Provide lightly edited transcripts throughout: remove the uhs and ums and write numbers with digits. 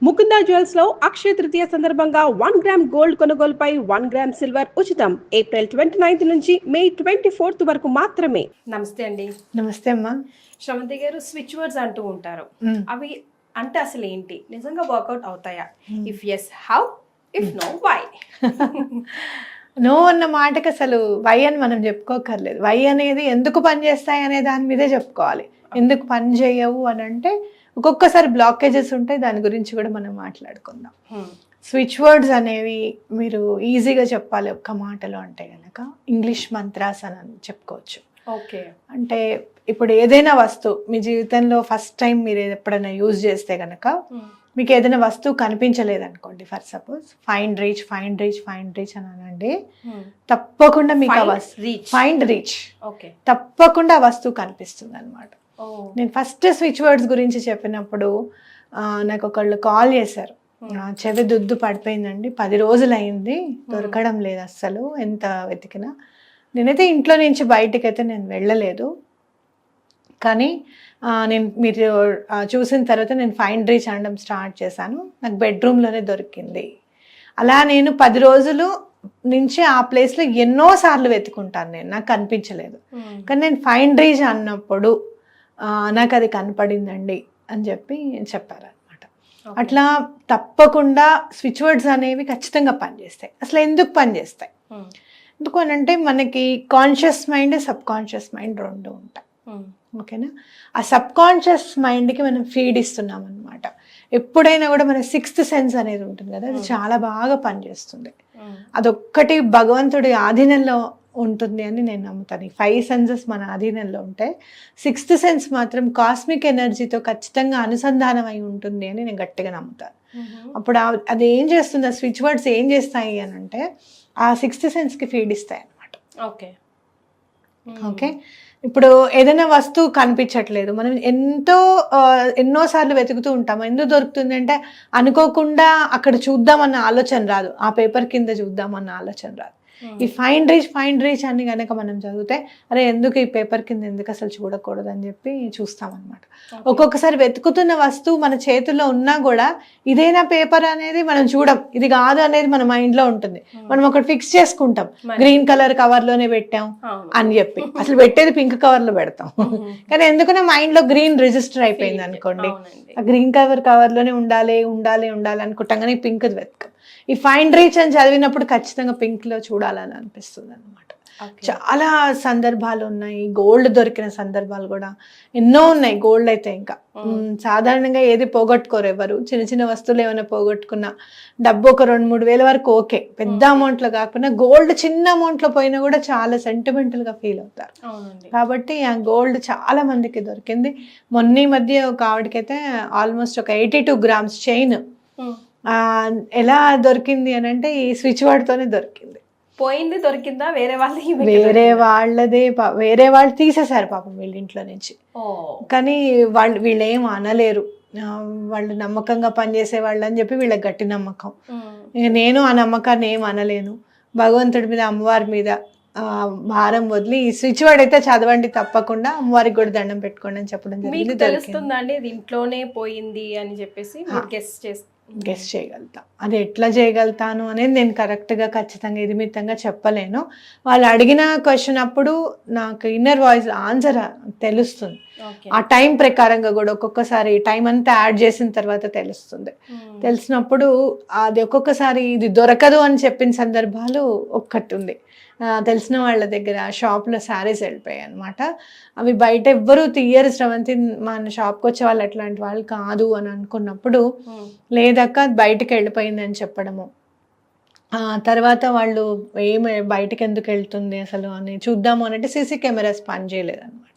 Mukunda jewels లో అక్షయ తృతీయ సందర్భంగా 1 gram gold కొనుగోలుపై 1 గ్రామ్ సిల్వర్ ఉచితం. ఏప్రిల్ 29 నుంచి మే 24 వరకు మాత్రమే. నమస్తే అండి. నమస్తే అమ్మా. శ్రవంతి గారు, స్విచ్ వర్డ్స్ అంటూ ఉంటారు. అవి అంటే అసలు ఏంటి, నిజంగా వర్కౌట్ అవుతాయా? If yes, how? If no, why? No అన్న మాటకి అసలు వై అని మనం చెప్పుకోకర్లేదు. వై అనేది ఎందుకు పని చేస్తాయి అనే దాని మీదే చెప్పుకోవాలి. ఎందుకు పని చేయవు అని అంటే ఒక్కొక్కసారి బ్లాకేజెస్ ఉంటాయి, దాని గురించి కూడా మనం మాట్లాడుకుందాం. స్విచ్ వర్డ్స్ అనేవి మీరు ఈజీగా చెప్పాలి ఒక్క మాటలో అంటే కనుక ఇంగ్లీష్ మంత్రాస్ అని చెప్పుకోవచ్చు. ఓకే. అంటే ఇప్పుడు ఏదైనా వస్తువు మీ జీవితంలో ఫస్ట్ టైం మీరు ఎప్పుడైనా యూజ్ చేస్తే కనుక మీకు ఏదైనా వస్తువు కనిపించలేదు అనుకోండి, for suppose find reach find reach find reach అని అనండి, తప్పకుండా మీకు ఫైండ్ రీచ్ తప్పకుండా ఆ వస్తువు కనిపిస్తుంది అనమాట. నేను ఫస్ట్ స్విచ్ వర్డ్స్ గురించి చెప్పినప్పుడు నాకు ఒకళ్ళు కాల్ చేశారు. చెవి దుద్దు పడిపోయిందండి, 10 రోజులు అయింది, దొరకడం లేదు అస్సలు, ఎంత వెతికినా. నేనైతే ఇంట్లో నుంచి బయటికి అయితే నేను వెళ్ళలేదు, కానీ మీరు చూసిన తర్వాత నేను ఫైండ్ రీచ్ అనడం స్టార్ట్ చేశాను. నాకు బెడ్రూమ్లోనే దొరికింది. అలా నేను 10 రోజులు నుంచి ఆ ప్లేస్లో ఎన్నోసార్లు వెతుకుంటాను, నేను నాకు కనిపించలేదు. కానీ నేను ఫైండ్ రీచ్ అన్నప్పుడు నాకు అది కనపడిందండి అని చెప్పి చెప్పారనమాట. అట్లా తప్పకుండా స్విచ్ వర్డ్స్ అనేవి ఖచ్చితంగా పనిచేస్తాయి. అసలు ఎందుకు పనిచేస్తాయి? ఎందుకు అని అంటే మనకి conscious mind, sub conscious mind రెండు ఉంటాయి. ఓకేనా? ఆ సబ్ కాన్షియస్ మైండ్కి మనం ఫీడ్ ఇస్తున్నాం అనమాట. ఎప్పుడైనా కూడా మన 6th సెన్స్ అనేది ఉంటుంది కదా, అది చాలా బాగా పనిచేస్తుంది. అదొక్కటి భగవంతుడి ఆధీనంలో ఉంటుంది అని నేను నమ్ముతాను. ఈ 5 సెన్సెస్ మన అధీనంలో ఉంటే 6th సెన్స్ మాత్రం కాస్మిక్ ఎనర్జీతో ఖచ్చితంగా అనుసంధానం అయి ఉంటుంది అని నేను గట్టిగా నమ్ముతాను. అప్పుడు అది ఏం చేస్తుంది, ఆ స్విచ్ వర్డ్స్ ఏం చేస్తాయి అని అంటే ఆ 6th సెన్స్కి ఫీడ్ ఇస్తాయి అనమాట. ఓకే. ఓకే. ఇప్పుడు ఏదైనా వస్తువు కనిపించట్లేదు, మనం ఎన్నోసార్లు వెతుకుతూ ఉంటాం. ఎందుకు దొరుకుతుంది అంటే అనుకోకుండా అక్కడ చూద్దామన్న ఆలోచన రాదు, ఆ పేపర్ కింద చూద్దామన్న ఆలోచన రాదు. ఈ ఫైండ్ రీచ్ అని కనుక మనం చదివితే అరే ఎందుకు ఈ పేపర్ కింద ఎందుకు అసలు చూడకూడదు అని చెప్పి చూస్తాం అనమాట. ఒక్కొక్కసారి వెతుకుతున్న వస్తువు మన చేతుల్లో ఉన్నా కూడా ఇదేనా పేపర్ అనేది మనం చూడం, ఇది కాదు అనేది మన మైండ్లో ఉంటుంది. మనం ఒకటి ఫిక్స్ చేసుకుంటాం, గ్రీన్ కలర్ కవర్లోనే పెట్టాం అని చెప్పి, అసలు పెట్టేది పింక్ కవర్లో పెడతాం. కానీ ఎందుకనే మైండ్లో గ్రీన్ రిజిస్టర్ అయిపోయింది అనుకోండి, ఆ గ్రీన్ కవర్లోనే ఉండాలి అనుకుంటాం, కానీ పింక్ వెతకం. ఈ ఫైండ్ రీచ్ అని చదివినప్పుడు ఖచ్చితంగా పింక్లో చూడాలని అనిపిస్తుంది అనమాట. చాలా సందర్భాలు ఉన్నాయి, గోల్డ్ దొరికిన సందర్భాలు కూడా ఎన్నో ఉన్నాయి. గోల్డ్ అయితే ఇంకా సాధారణంగా ఏది పోగొట్టుకోరు ఎవరు. చిన్న చిన్న వస్తువులు ఏమైనా పోగొట్టుకున్నా, డబ్బు ఒక 2-3 వేల వరకు ఓకే, పెద్ద అమౌంట్లో కాకుండా గోల్డ్ చిన్న అమౌంట్లో పోయినా కూడా చాలా సెంటిమెంటల్గా ఫీల్ అవుతారు. కాబట్టి ఆ గోల్డ్ చాలా మందికి దొరికింది. మొన్న మధ్య ఒక ఆవిడకైతే ఆల్మోస్ట్ ఒక 82 గ్రామ్స్ చైన్ ఎలా దొరికింది అని అంటే ఈ స్విచ్ వర్డ్తోనే దొరికింది. పోయింది దొరికిందా? వేరే వాళ్ళు తీసేశారు పాపం వీళ్ళ ఇంట్లో నుంచి. కానీ వీళ్ళు ఏం అనలేరు, వాళ్ళు నమ్మకంగా పనిచేసే వాళ్ళు అని చెప్పి వీళ్ళకి గట్టి నమ్మకం. నేను ఆ నమ్మకాన్ని ఏం అనలేను. భగవంతుడి మీద, అమ్మవారి మీద భారం వదిలి ఈ స్విచ్ వర్డ్ అయితే చదవండి, తప్పకుండా అమ్మవారికి కూడా దండం పెట్టుకోండి అని చెప్పడం జరిగింది. తెలుస్తుందండి ఇది ఇంట్లోనే పోయింది అని చెప్పేసి గెస్ చేయగలుగుతా. అది ఎట్లా చేయగలుగుతాను అనేది నేను కరెక్ట్గా ఖచ్చితంగా ఇదిమితంగా చెప్పలేను. వాళ్ళు అడిగిన క్వశ్చన్ అప్పుడు నాకు ఇన్నర్ వాయిస్ ఆన్సర్ తెలుస్తుంది. ఆ టైం ప్రకారంగా కూడా ఒక్కొక్కసారి టైం అంతా యాడ్ చేసిన తర్వాత తెలుస్తుంది. తెలిసినప్పుడు అది ఒక్కొక్కసారి ఇది దొరకదు అని చెప్పిన సందర్భాలు ఒక్కటి ఉంది. తెలిసిన వాళ్ళ దగ్గర షాప్లో శారీస్ వెళ్ళిపోయాయి అనమాట. అవి బయట ఎవ్వరూ తీయరు శ్రవంతి, మన షాప్కి వచ్చే వాళ్ళు అట్లాంటి వాళ్ళు కాదు అని అనుకున్నప్పుడు లేదక్క బయటకు వెళ్ళిపోయిందని చెప్పడము. తర్వాత వాళ్ళు బయటకు ఎందుకు వెళ్తుంది అసలు అని చూద్దాము అని అంటే సీసీ కెమెరాస్ పని చేయలేదన్నమాట.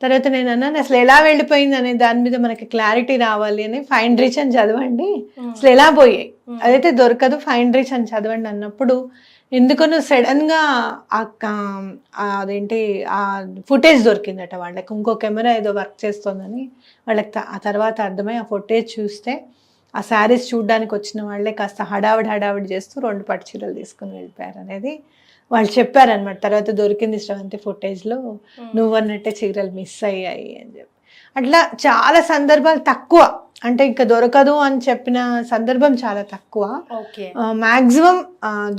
తర్వాత నేను అన్నాను అసలు ఎలా వెళ్ళిపోయింది అనే దాని మీద మనకి క్లారిటీ రావాలి అని ఫైండ్ రీచ్ అని చదవండి, అసలు ఎలా పోయాయి, అదైతే దొరకదు, ఫైండ్ రీచ్ అని చదవండి అన్నప్పుడు ఎందుకనో సడన్గా అదేంటి ఆ ఫుటేజ్ దొరికిందట వాళ్ళకి. ఇంకో కెమెరా ఏదో వర్క్ చేస్తుందని వాళ్ళకి ఆ తర్వాత అర్థమై ఆ ఫుటేజ్ చూస్తే ఆ శారీస్ చూడడానికి వచ్చిన వాళ్ళే కాస్త హడావిడి చేస్తూ 2 పట్టు చీరలు తీసుకుని వెళ్ళిపోయారు అనేది వాళ్ళు చెప్పారనమాట. తర్వాత దొరికింది శ్రవంతి ఫుటేజ్లో నువ్వు అన్నట్టే చీరలు మిస్ అయ్యాయి అని చెప్పి. అట్లా చాలా సందర్భాలు తక్కువ, అంటే ఇంకా దొరకదు అని చెప్పిన సందర్భం చాలా తక్కువ. ఓకే. మాక్సిమం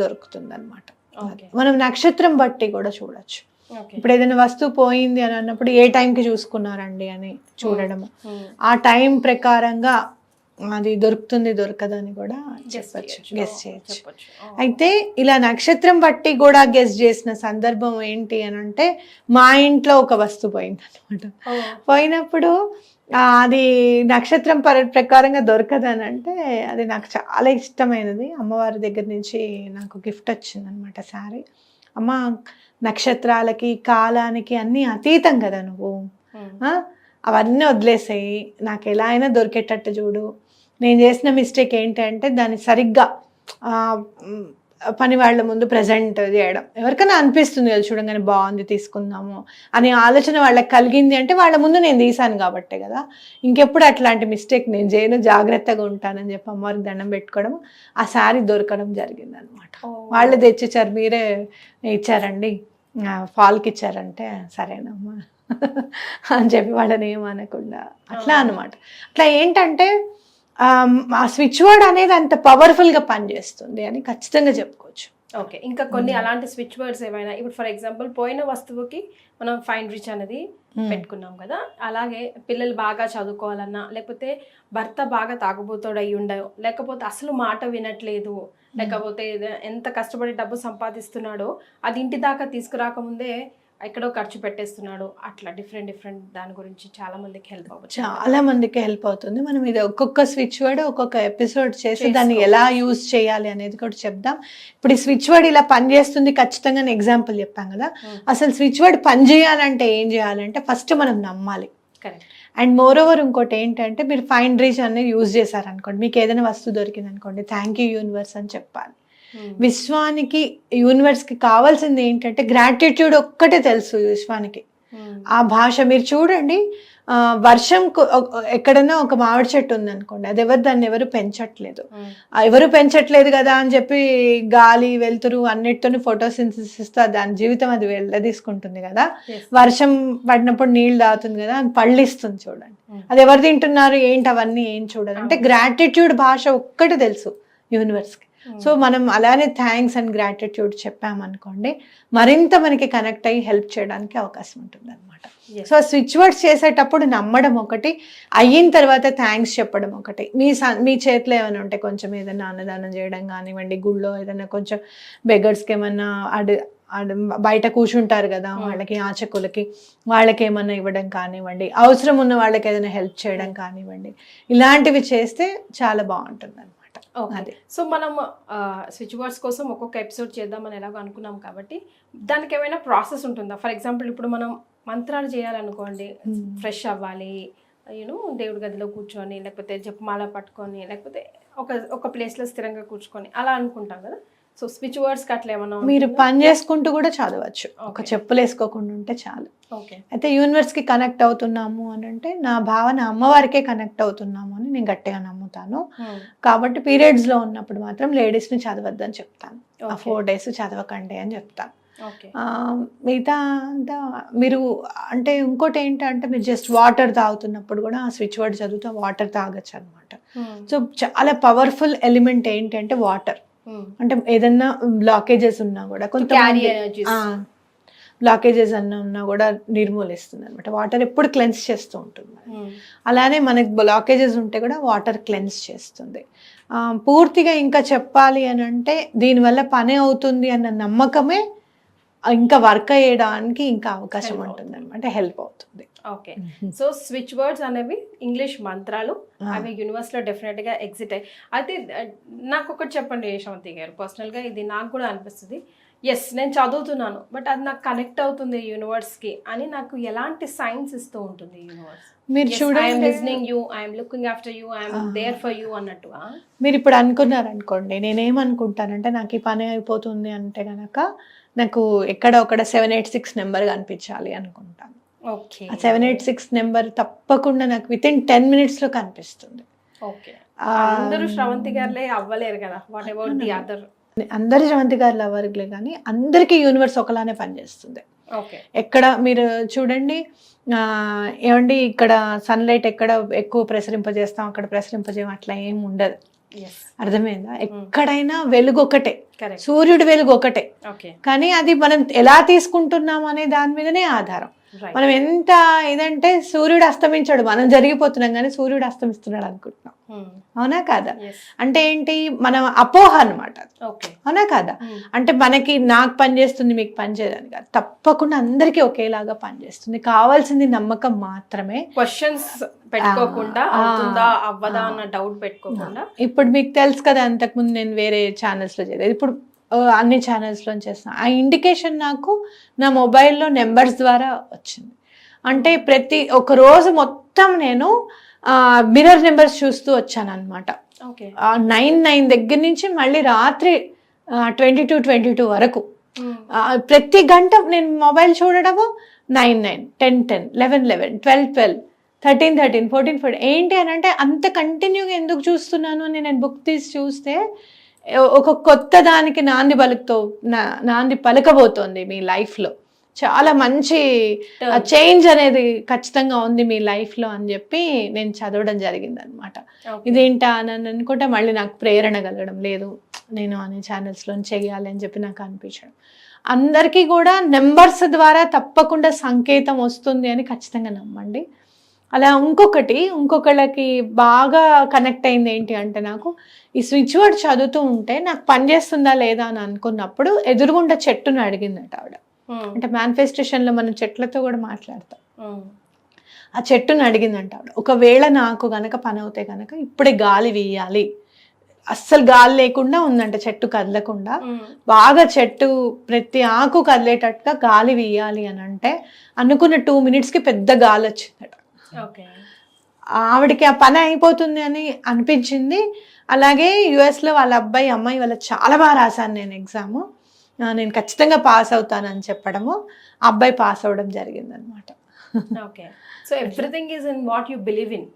దొరుకుతుంది అనమాట. ఓకే. మనం నక్షత్రం బట్టి కూడా చూడొచ్చు. ఓకే. ఇప్పుడు ఏదైనా వస్తువు పోయింది అని అన్నప్పుడు ఏ టైంకి చూసుకున్నారండి అని చూడడము, ఆ టైం ప్రకారంగా అది దొరుకుతుంది దొరకదు అని కూడా చెప్పచ్చు, గెస్ చేయొచ్చు. అయితే ఇలా నక్షత్రం బట్టి కూడా గెస్ చేసిన సందర్భం ఏంటి అని అంటే, మా ఇంట్లో ఒక వస్తువు పోయింది అనమాట. పోయినప్పుడు అది నక్షత్రం ప్రకారంగా దొరకదు అని అంటే, అది నాకు చాలా ఇష్టమైనది. అమ్మవారి దగ్గర నుంచి నాకు గిఫ్ట్ వచ్చింది అనమాట శారీ. అమ్మ, నక్షత్రాలకి కాలానికి అన్నీ అతీతం కదా నువ్వు, అవన్నీ వదిలేసేయి, నాకు ఎలా అయినా దొరికేటట్టు చూడు. నేను చేసిన మిస్టేక్ ఏంటంటే దాన్ని సరిగ్గా పని వాళ్ళ ముందు ప్రజెంట్ చేయడం. ఎవరికైనా అనిపిస్తుంది కదా చూడంగానే బాగుంది తీసుకుందాము అనే ఆలోచన వాళ్ళకి కలిగింది అంటే వాళ్ళ ముందు నేను తీసాను కాబట్టే కదా. ఇంకెప్పుడు అట్లాంటి మిస్టేక్ నేను చేయను, జాగ్రత్తగా ఉంటానని చెప్పి అమ్మవారికి దండం పెట్టుకోవడం, ఆ శారీ దొరకడం జరిగింది అనమాట. వాళ్ళు తెచ్చిచ్చారు, మీరే ఇచ్చారండి, ఫాల్కి ఇచ్చారంటే సరేనమ్మా అని చెప్పి వాళ్ళని ఏమనకుండా అట్లా అనమాట. అట్లా ఏంటంటే ఆ స్విచ్ వర్డ్ అనేది అంత పవర్ఫుల్గా పనిచేస్తుంది అని ఖచ్చితంగా చెప్పుకోవచ్చు. ఓకే. ఇంకా కొన్ని అలాంటి స్విచ్ వర్డ్స్ ఏమైనా, ఇప్పుడు ఫర్ ఎగ్జాంపుల్ పోయిన వస్తువుకి మనం ఫైండ్ రిచ్ అనేది పెట్టుకున్నాం కదా, అలాగే పిల్లలు బాగా చదువుకోవాలన్నా, లేకపోతే భర్త బాగా తాగుబోతోడు అయి ఉండవు, లేకపోతే అసలు మాట వినట్లేదు, లేకపోతే ఎంత కష్టపడి డబ్బు సంపాదిస్తున్నాడో అది ఇంటి దాకా తీసుకురాకముందే ఎక్కడో ఖర్చు పెట్టేస్తున్నాడు, అట్లా డిఫరెంట్ దాని గురించి చాలా మందికి హెల్ప్ అవుతుంది. చాలా మందికి హెల్ప్ అవుతుంది. మనం ఇది ఒక్కొక్క స్విచ్ వర్డ్ ఒక్కొక్క ఎపిసోడ్ చేసి దాన్ని ఎలా యూజ్ చేయాలి అనేది కూడా చెప్దాం. ఇప్పుడు ఈ స్విచ్ వర్డ్ ఇలా పనిచేస్తుంది ఖచ్చితంగా ఎగ్జాంపుల్ చెప్పాం కదా. అసలు స్విచ్ వర్డ్ పని చేయాలంటే ఏం చేయాలంటే ఫస్ట్ మనం నమ్మాలి. కరెక్ట్. అండ్ మోర్ ఓవర్ ఇంకోటి ఏంటంటే, మీరు ఫైండ్ రీచ్ అనేది యూజ్ చేశారనుకోండి, మీకు ఏదైనా వస్తువు దొరికింది అనుకోండి, థ్యాంక్ యూ యూనివర్స్ అని చెప్పాలి. విశ్వానికి, యూనివర్స్కి కావాల్సింది ఏంటంటే గ్రాటిట్యూడ్ ఒక్కటే తెలుసు విశ్వానికి. ఆ భాష మీరు చూడండి, వర్షం ఎక్కడన్నా ఒక మామిడి చెట్టు ఉంది అనుకోండి, అది దాన్ని ఎవరు పెంచట్లేదు, ఎవరు పెంచట్లేదు కదా అని చెప్పి గాలి వెలుతురు అన్నిటితోని ఫోటోసింథసిస్ తో దాని జీవితం అది వెళ్ళదీసుకుంటుంది కదా. వర్షం పడినప్పుడు నీళ్ళు తాగుతుంది కదా, అని పళ్ళిస్తుంది చూడండి. అది ఎవరు తింటున్నారు ఏంటి అవన్నీ ఏం చూడదు. అంటే గ్రాటిట్యూడ్ భాష ఒక్కటి తెలుసు యూనివర్స్కి. సో మనం అలానే థ్యాంక్స్ అండ్ గ్రాటిట్యూడ్ చెప్పామనుకోండి, మరింత మనకి కనెక్ట్ అయ్యి హెల్ప్ చేయడానికి అవకాశం ఉంటుంది అనమాట. సో స్విచ్ వర్డ్స్ చేసేటప్పుడు నమ్మడం ఒకటి, అయిన తర్వాత థ్యాంక్స్ చెప్పడం ఒకటి. మీ చేతిలో ఏమైనా ఉంటే కొంచెం ఏదైనా అన్నదానం చేయడం కానివ్వండి, గుళ్ళో ఏదైనా కొంచెం బెగర్స్కి ఏమన్నా బయట కూర్చుంటారు కదా వాళ్ళకి, ఆచకులకి, వాళ్ళకి ఏమన్నా ఇవ్వడం కానివ్వండి, అవసరం ఉన్న వాళ్ళకి ఏదైనా హెల్ప్ చేయడం కానివ్వండి, ఇలాంటివి చేస్తే చాలా బాగుంటుంది అనమాట. అదే. సో మనం స్విచ్ వర్డ్స్ కోసం ఒక్కొక్క ఎపిసోడ్ చేద్దామని ఎలాగో అనుకున్నాం కాబట్టి దానికి ఏమైనా ప్రాసెస్ ఉంటుందా? ఫర్ ఎగ్జాంపుల్ ఇప్పుడు మనం మంత్రాలు చేయాలనుకోండి, ఫ్రెష్ అవ్వాలి, దేవుడి గదిలో కూర్చొని, లేకపోతే జపమాల పట్టుకొని, లేకపోతే ఒక ప్లేస్లో స్థిరంగా కూర్చొని అలా అనుకుంటాం కదా. సో స్విచ్ వర్డ్స్కి అట్లా ఏమన్నా మీరు పని చేసుకుంటూ కూడా చదవచ్చు, ఒక చెప్పులు వేసుకోకుండా ఉంటే చాలు. ఓకే. అయితే యూనివర్స్కి కనెక్ట్ అవుతున్నాము అని అంటే, నా భావన అమ్మవారికే కనెక్ట్ అవుతున్నాము అని నేను గట్టిగా నమ్ముతాను. కాబట్టి పీరియడ్స్లో ఉన్నప్పుడు మాత్రం లేడీస్ని చదవద్దని చెప్తాను. ఆ 4 days చదవకండి అని చెప్తాను. మిగతా అంతా మీరు అంటే ఇంకోటి ఏంటంటే, మీరు జస్ట్ వాటర్ తాగుతున్నప్పుడు కూడా ఆ స్విచ్ వర్డ్ చదువుతూ వాటర్ తాగొచ్చు అనమాట. సో చాలా పవర్ఫుల్ ఎలిమెంట్ ఏంటంటే వాటర్. అంటే ఏదన్నా బ్లాకేజెస్ ఉన్నా కూడా, కొంతమంది బ్లాకేజెస్ అన్న ఉన్నా కూడా నిర్మూలిస్తుంది అనమాట. వాటర్ ఎప్పుడు క్లెన్స్ చేస్తూ ఉంటుంది. అలానే మనకి బ్లాకేజెస్ ఉంటే కూడా వాటర్ క్లెన్స్ చేస్తుంది. పూర్తిగా ఇంకా చెప్పాలి అని అంటే, దీనివల్ల పని అవుతుంది అన్న నమ్మకమే ఇంకా వర్క్ అయ్యడానికి ఇంకా అవకాశం ఉంటుంది అనమాట, హెల్ప్ అవుతుంది. ఓకే. సో స్విచ్ వర్డ్స్ అనేవి ఇంగ్లీష్ మంత్రాలు, అవి యూనివర్స్లో డెఫినెట్గా ఎగ్జిట్ అయ్యి. అయితే నాకు ఒకటి చెప్పండి యశవంతి గారు, పర్సనల్గా ఇది నాకు కూడా అనిపిస్తుంది. ఎస్, నేను చదువుతున్నాను, బట్ అది నాకు కనెక్ట్ అవుతుంది యూనివర్స్కి అని నాకు ఎలాంటి సైన్స్ ఇస్తూ ఉంటుంది యూనివర్స్? మీరు చూడండి, I'm listening you, I'm looking after you, I'm there for you అన్నట్టుగా. మీరు ఇప్పుడు అనుకున్నారనుకోండి, నేనేమనుకుంటానంటే నాకు ఈ పని అయిపోతుంది అంటే కనుక నాకు ఎక్కడ ఒక 786 నెంబర్ కనిపించాలి అనుకుంటాను. ఓకే. ఆ 786 నెంబర్ తప్పకుండా నాకు వితిన్ 10 minutesలో కనిపిస్తుంది. ఓకే. అందరూ శ్రవంతి గారులే అవ్వలేరు కదా, వాట్ అబౌట్ ది అదర్? అందరు శ్రవంతి గారులు అవ్వరులే, కానీ అందరికీ యూనివర్స్ ఒకలానే పనిచేస్తుంది. ఓకే. ఎక్కడ మీరు చూడండి, ఏమండి ఇక్కడ సన్లైట్ ఎక్కడ ఎక్కువ ప్రసరింపజేస్తాం, అక్కడ ప్రసరింపజేయం, అట్లా ఏం ఉండదు. అర్థమైందా? ఎక్కడైనా వెలుగు ఒకటే, సూర్యుడి వెలుగు ఒకటే, కానీ అది మనం ఎలా తీసుకుంటున్నాం అనే దాని మీదనే ఆధారం. మనం ఎంత ఇదంటే సూర్యుడు అస్తమించాడు, మనం జరిగిపోతున్నాం కానీ సూర్యుడు అస్తమిస్తున్నాడు అనుకుంటున్నాం. అవునా కాదా? అంటే ఏంటి, మనం అపోహ అనమాట. అవునా కాదా? అంటే మనకి నాకు పనిచేస్తుంది మీకు పనిచేయదని కాదు, తప్పకుండా అందరికీ ఒకేలాగా పనిచేస్తుంది. కావాల్సింది నమ్మకం మాత్రమే. క్వశ్చన్స్ పెట్టుకోకుండా, అవుతుందా అవ్వదా అన్న డౌట్ పెట్టుకోకుండా. ఇప్పుడు మీకు తెలుసు కదా, అంతకుముందు నేను వేరే ఛానల్స్ లో చేయలేదు, ఇప్పుడు అన్ని ఛానల్స్లో చేస్తాను. ఆ ఇండికేషన్ నాకు నా మొబైల్లో నెంబర్స్ ద్వారా వచ్చింది. అంటే ప్రతి ఒక రోజు మొత్తం నేను మిర్రర్ నెంబర్స్ చూస్తూ వచ్చాను అనమాట. 9 దగ్గర నుంచి మళ్ళీ రాత్రి 22 వరకు ప్రతి గంట నేను మొబైల్ చూడడము 9, 10, 11, 12, 13, 14. ఏంటి అని అంటే అంత కంటిన్యూగా ఎందుకు చూస్తున్నాను అని నేను బుక్ తీసి చూస్తే ఒక కొత్త దానికి నాంది పలకబోతోంది మీ లైఫ్లో. చాలా మంచి చేంజ్ అనేది ఖచ్చితంగా ఉంది మీ లైఫ్లో అని చెప్పి నేను చదవడం జరిగింది అనమాట. ఇదేంటా అని అనుకుంటే మళ్ళీ నాకు ప్రేరణ కలగడం, లేదు నేను అనే ఛానల్స్లో చెయ్యాలి అని చెప్పి నాకు అనిపించడం. అందరికీ కూడా నెంబర్స్ ద్వారా తప్పకుండా సంకేతం వస్తుంది అని ఖచ్చితంగా నమ్మండి. అలా ఇంకొకళ్ళకి బాగా కనెక్ట్ అయింది ఏంటి అంటే, నాకు ఈ స్విచ్ వర్డ్ చదువుతూ ఉంటే నాకు పనిచేస్తుందా లేదా అని అనుకున్నప్పుడు ఎదురుగుండా చెట్టును అడిగిందట ఆవిడ. అంటే మేనిఫెస్టేషన్లో మనం చెట్లతో కూడా మాట్లాడతాం. ఆ చెట్టును అడిగిందంట ఆవిడ, ఒకవేళ నాకు గనక పని అవుతే గనక ఇప్పుడే గాలి వీయాలి. అస్సలు గాలి లేకుండా ఉందంట, చెట్టు కదలకుండా. బాగా చెట్టు ప్రతి ఆకు కదిలేటట్టుగా గాలి వీయాలి అని అంటే అనుకున్న 2 minutesకి పెద్ద గాలి వచ్చిందట. ఆవిడకి ఆ పని అయిపోతుంది అని అనిపించింది. అలాగే యుఎస్లో వాళ్ళ అమ్మాయి వాళ్ళ చాలా బాగా రాశాను నేను ఎగ్జామ్, నేను ఖచ్చితంగా పాస్ అవుతానని చెప్పడము, ఆ అబ్బాయి పాస్ అవ్వడం జరిగింది అనమాట. Okay. So everything is in what you believe in.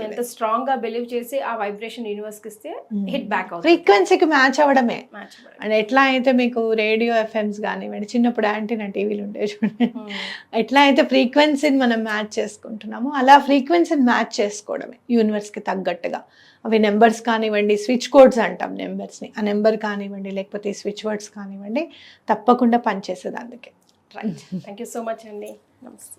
ఎంత స్ట్రాంగ్ గా బిలీవ్ చేసి ఆ వైబ్రేషన్ యూనివర్స్ కి ఇస్తే హిట్ బ్యాక్ అవుతుంది, ఫ్రీక్వెన్సీకి మ్యాచ్ అవ్వడమే. అండ్ ఎట్లా అయితే మీకు రేడియో ఎఫ్ఎంస్ కానివ్వండి, చిన్నప్పుడు యాంటీనా టీవీలు ఉండేవి చూడండి, ఎట్లా అయితే ఫ్రీక్వెన్సీని మనం మ్యాచ్ చేసుకుంటున్నామో అలా ఫ్రీక్వెన్సీని మ్యాచ్ చేసుకోవడమే యూనివర్స్కి తగ్గట్టుగా. అవి నెంబర్స్ కానివ్వండి, స్విచ్ కోడ్స్ అంటాం నెంబర్స్ని, ఆ నెంబర్ కానివ్వండి లేకపోతే స్విచ్ వర్డ్స్ కానివ్వండి, తప్పకుండా పనిచేసేది అందుకే. Right. Thank you so much అండి. నమస్తే.